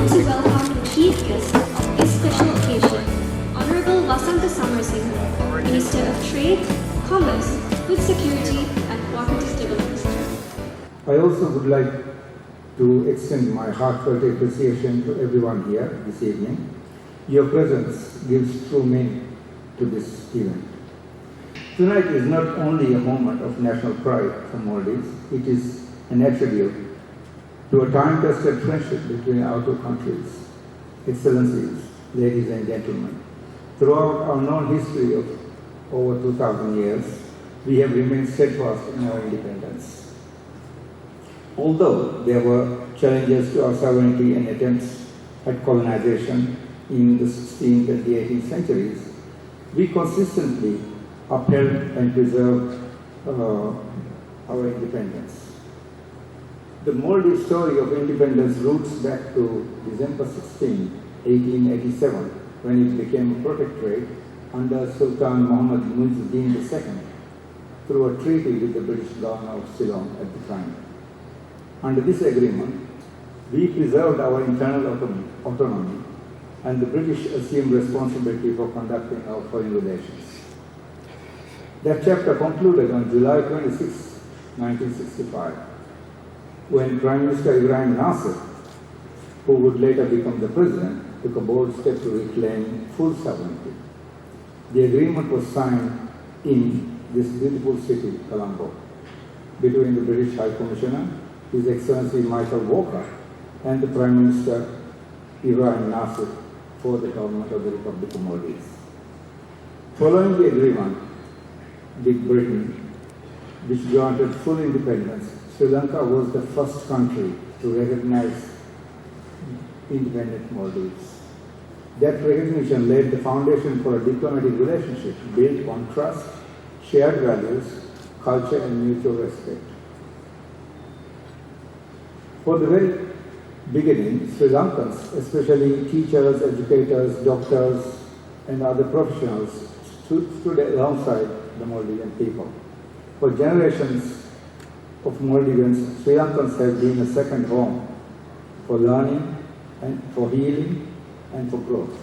like to welcome the chief guest of this special occasion, Honorable Vasanta Singh, Minister of Trade, Commerce, Food Security and Cooperative Development. I also would like to extend my heartfelt appreciation to everyone here this evening. Your presence gives true meaning to this event. Tonight is not only a moment of national pride for Maldives, it is an attribute to a time-tested friendship between our two countries. Excellencies, ladies and gentlemen, throughout our known history of over 2,000 years, we have remained steadfast in our independence. Although there were challenges to our sovereignty and attempts at colonization in the 16th and the 18th centuries, we consistently upheld and preserved our independence. The Maldives story of independence roots back to December 16, 1887, when it became a protectorate under Sultan Muhammad Muizuddin II through a treaty with the British governor of Ceylon at the time. Under this agreement, we preserved our internal autonomy and the British assumed responsibility for conducting our foreign relations. That chapter concluded on July 26, 1965, when Prime Minister Ibrahim Nasir, who would later become the president, took a bold step to reclaim full sovereignty. The agreement was signed in this beautiful city, Colombo, between the British High Commissioner, His Excellency Michael Walker, and the Prime Minister Ibrahim Nasir for the government of the Republic of Maldives. Following the agreement with Britain, which granted full independence, Sri Lanka was the first country to recognize independent Maldives. That recognition laid the foundation for a diplomatic relationship built on trust, shared values, culture, and mutual respect. For the very beginning, Sri Lankans, especially teachers, educators, doctors, and other professionals, stood alongside the Maldivian people. For generations of Maldivians, Sri Lankans have been a second home for learning and for healing and for growth.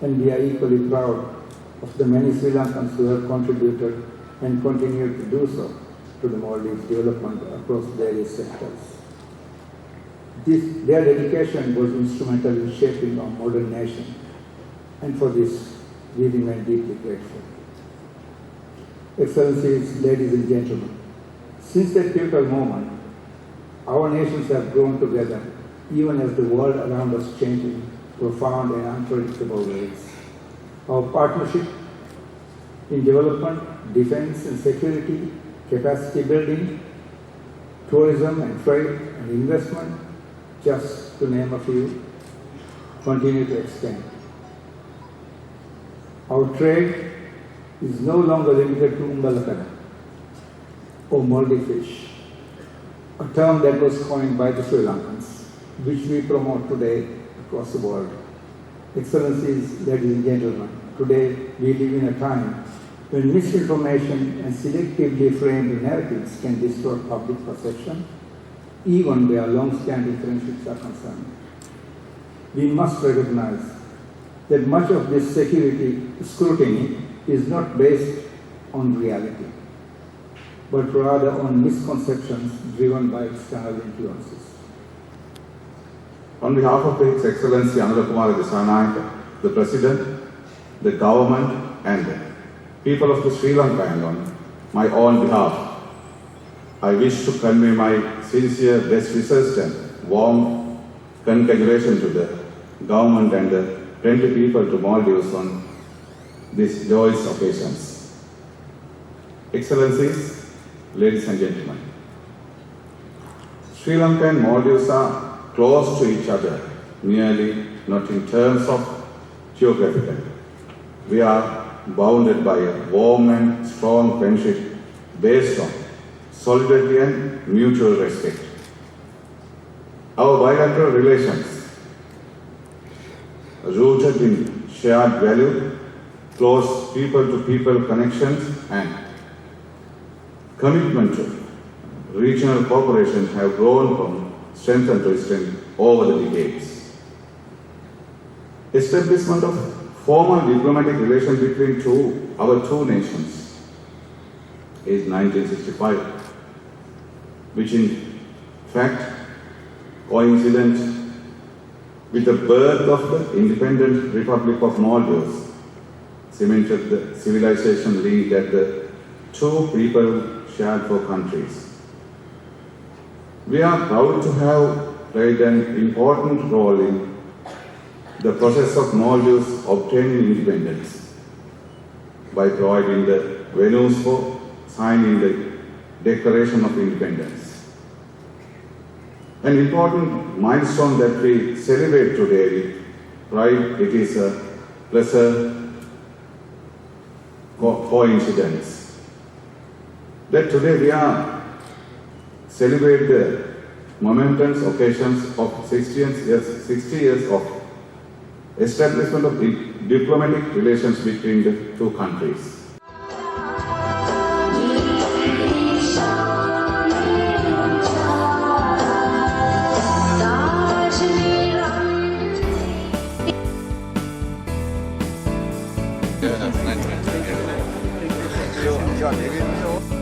And we are equally proud of the many Sri Lankans who have contributed and continue to do so to the Maldives development across various sectors. Their dedication was instrumental in shaping our modern nation, and for this we remain deeply grateful. Excellencies, ladies and gentlemen, since that pivotal moment, our nations have grown together, even as the world around us changed in profound and unpredictable ways. Our partnership in development, defense and security, capacity building, tourism and trade and investment, just to name a few, continue to expand. Our trade is no longer limited to umbalakada or Maldive fish, a term that was coined by the Sri Lankans, which we promote today across the world. Excellencies, ladies and gentlemen, today we live in a time when misinformation and selectively framed narratives can distort public perception, even where long-standing friendships are concerned. We must recognize that much of this security scrutiny is not based on reality, but rather on misconceptions driven by external influences. On behalf of His Excellency Anurakumara Dissanayake, the President, the government and the people of the Sri Lanka and on my own behalf, I wish to convey my sincere best wishes and warm congratulations to the government and the 20 people to Maldives on these joyous occasions. Excellencies, ladies and gentlemen, Sri Lanka and Maldives are close to each other, merely not in terms of geographical. We are bounded by a warm and strong friendship based on solidarity and mutual respect. Our bilateral relations, rooted in shared value, close people-to-people connections and commitment to regional cooperation have grown from strength to strength over the decades. establishment of formal diplomatic relations between our two nations is 1965, which in fact coincident with the birth of the independent Republic of Maldives, cemented the civilization link that the two people shared for countries. We are proud to have played an important role in the process of Maldives obtaining independence by providing the venues for signing the Declaration of Independence. An important milestone that we celebrate today with pride. It is a pleasant coincidence that today we are celebrate the momentous occasions of 60 years of establishment of diplomatic relations between the two countries. 야, 내게